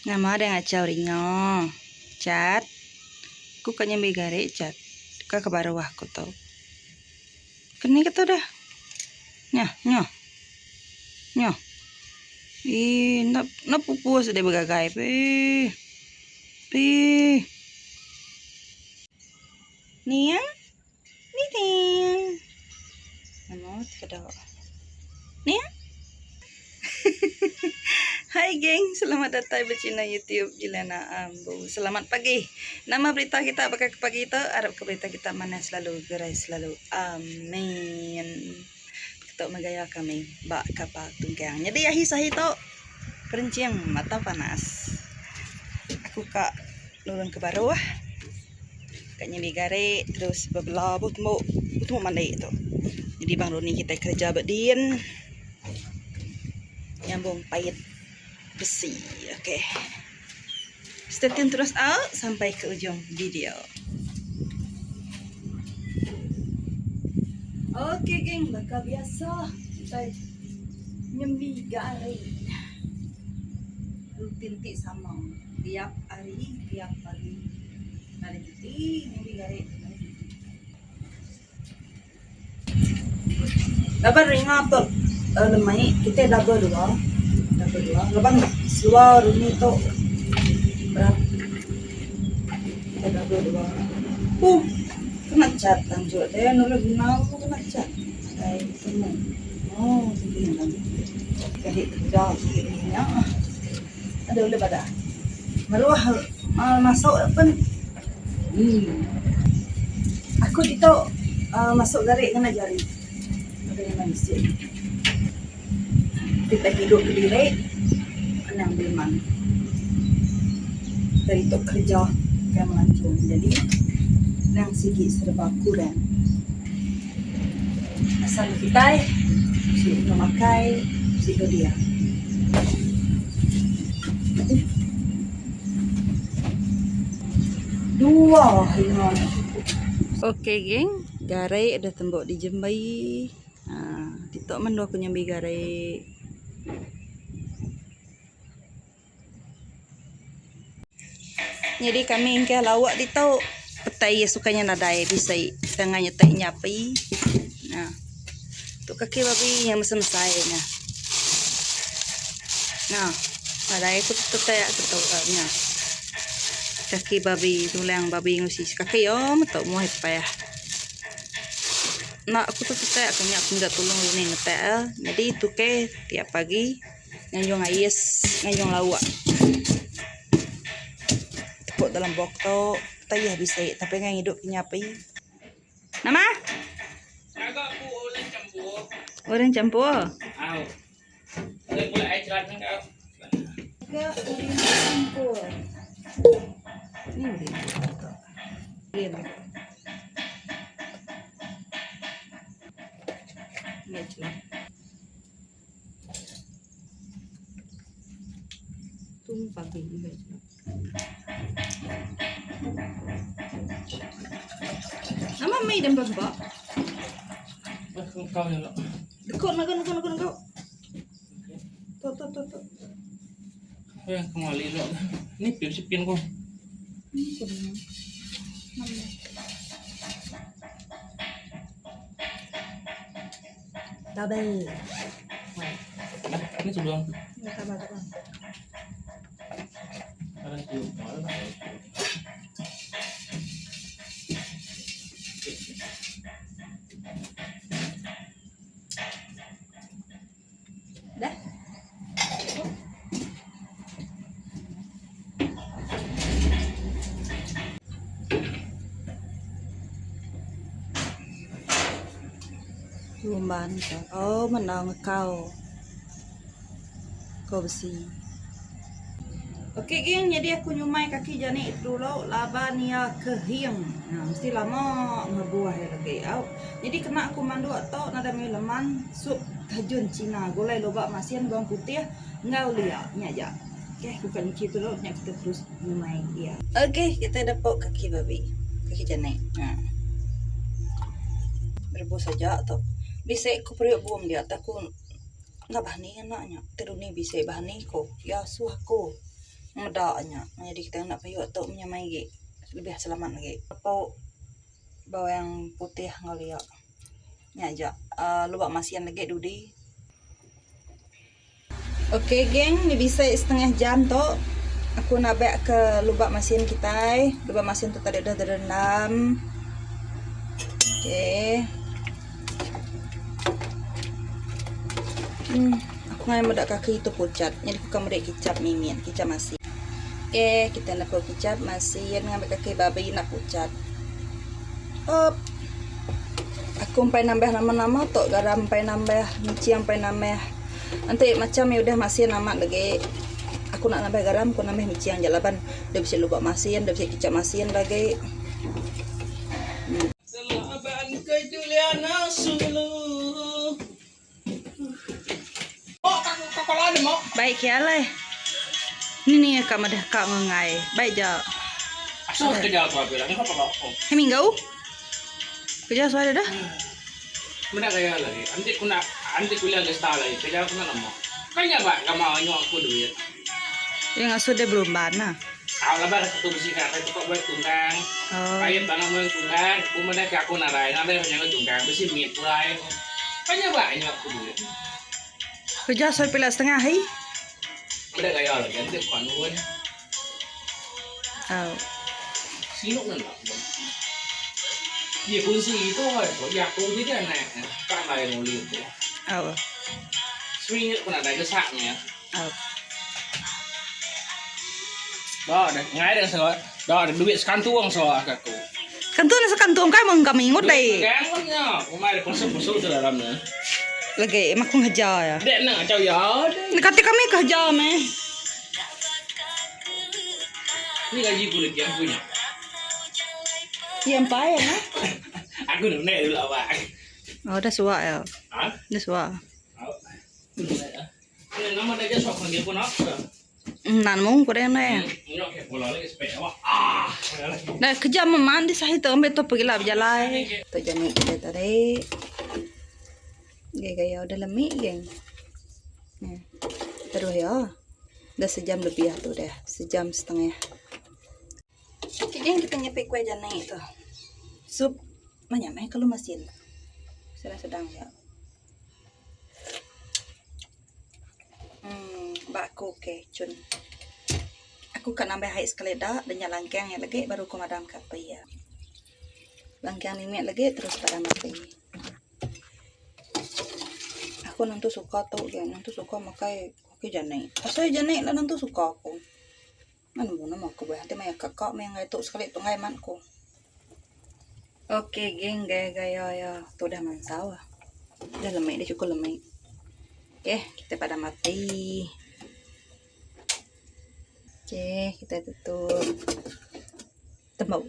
Nama ada ngacau ringo. Cat. Ku kanya megare cat. Ka ke bawah aku tau. Kini kita dah. Nyah, nyoh. Nyoh. Ih, na pupus deh begagai. Pi. Niang. Niang. Ano, kada. Niang. Hai geng, selamat datang di channel YouTube Jelena Ambu. Selamat pagi. Nama berita kita apakah ke pagi itu? Harap ke berita kita mana selalu gerai selalu. Amin. Ketok megaya kami bak kapal tunggang. Jadi ya hisah itu kerenciang mata panas. Aku kak nurun ke bawah. Kaknya migare terus bebelah butmu mana itu. Jadi Bang Roni kita kerja bedin. Nyambung pahit besi. Oke. Stay tune terus out sampai ke ujung video. Oke geng, bakal biasa kita nyembi gari rutin ti sama tiap hari tiap pagi nari cuti nyembi gari dapat ringan tuh lemai kita double dua lebang suar ini tuh berat kita double dua kena cat tanjur deh nolak gunau kena cat kayak temen begini lagi jadi kerja begininya ada udah pada meruah masuk pun aku itu masuk garik kena jari ada yang manusia kita hidup ke diri anang biman dari itu kerja kayak melancong jadi nang sigi serba kurang asal kita si memakai si dia dua hingon. Oke geng, garai ada tembok di Jembai. Nah, titok mendo aku nyambi garai. Jadi kami ingkah lawak di tau petai sukanya nadai bisa tengahnya tak nyapi. Nah, tu kaki babi yang mesem-mesai nah. Nah, nadai aku petai aku tahu nya. Kaki babi tulang babi ngusis kaki om tau mau payah. Nah, aku tuh petai aku nyak ndak tolong ini netel. Jadi itu ke tiap pagi ngayong ais ngayong lawak. Tepuk dalam bokto tayah bisa tapi nggak hidup nyapi. Nama? Agak bu orang campur. Orang campur. Aw. Boleh boleh air cerat ni kau. Agak orang campur. Ini udah. Iya. Ini celah. Tumpah ini celah. Nama mai dan bapa. Kau ni lah. Dekot nak. Tuh. Kembali lah. Ni pion kau. Tabel. Ni sudah. Ya tabel. Ada sudah. Dah. Lumban ka. Oh, menang kau. Kau besi. Oke geng, jadi aku nyumai kaki jani dulu laban ya kehiang. Nah, mesti lama ngebuah ya lagi. Jadi kena aku mandu atau nada leman sup tajun Cina. Gulai lobak masian bawang putih ngau liat nyaja. Oke, bukan gitu dulu, kita terus nyumai dia. Oke, kita dapat kaki babi, kaki jani. Nah, berbus saja atau bisa aku periuk buang dia. Aku nggak bahani anaknya. Terus ni bisa bahani ko. Ya suahku. ngedaknya. Jadi kita nak payuk tu menyamai lagi. Lebih selamat lagi. Apa bawang putih ngoliak. Nya aja. Lubak masian lagi dudi. Oke, geng, ini bisa setengah jam tu. Aku nak baik ke lubak masin kita. Lubak masin tu tadi dah terendam. Oke. Aku ngai medak kaki itu pucat. Jadi aku kamera kicap mimin, kicap masin. Oke, kita nak kicap masin ngambil kaki babi nak pucat. Up. Aku sampai nambah nama-nama tok garam sampai nambah, mici sampai nambah. Nanti macam ya udah masin amat lagi. Aku nak nambah garam, aku nambah mici yang jalaban. Dia bisa lubak masin, dia bisa kicap masin lagi. Selaban ke Juliana Sulu. Oh, kau ada mau? Baik ya lah. Ini nih kamu dah kak ngengai. Baik jauh. Asal kerja apa bilang? Ini apa kau? Minggu? Kerja suara dah. Mana kaya lagi? Anti kuliah ke style lagi. Kerja aku nak mau. Kayaknya pak, kamu mau nyok aku duit. Yang asuh dia belum bana. Kalau lebar satu besi kata itu kok buat tunggang. Kayak tanah mau tunggang. Kemudian aku narai, narai menyangkut tunggang. Besi mit mulai. Kayaknya pak nyok aku duit. Kerja suara pila setengah hari. Mana kaya lagi? Anti kanuan. Oh. Sinuk nggak? Dia kunci itu harus ya kunci dia nak kan lain mulut tu. Oh. Swing pun ada gesaknya. Oh. Dah ada ngai ada soal. Dah ada duit sekantuang soal aku. Kantung na sa kantung kay mong kami ingot day. Kan nya, kumai ada pusuk-pusuk tu dalamnya. Lagi emak kong haja ya. Dek nak cau ya. Nakati kami ke haja me. Ni gaji kulit yang punya. Yang pa ya. Aku nak naik dulu awak. Oh, dah suwa ya. Ha? Dah suwa. Ini nama dia sok dia pun apa? Nan mong ko rin na ya. Ini okey bola lagi sepeda awak. Ah. Dah kerja mandi sa hito ambil to pergi lab jalai. To jami kita tadi. Gaya udah lemi geng. Terus ya. Dah sejam lebih tuh dah. Sejam setengah. Oke geng, kita nyepik kue janai itu. Sup menyamai kalau mesin. Sedang ya. Bakku kecun. Aku kan nambah hai sekali dah dan langkang yang lagi baru aku madam kapai ya. Langkang ini lagi terus pada mati. Aku nanti suka tau ya, nanti suka makai koki janai. Asal janai lah nanti suka aku. Mana mau nama aku berarti maya kakak maya ngai tu sekali tu ngai manku. Oke geng, gaya ya, tu dah mansau. Dah lemai, dah cukup lemai. Oke, kita pada mati. Oke, kita tutup. Tembak.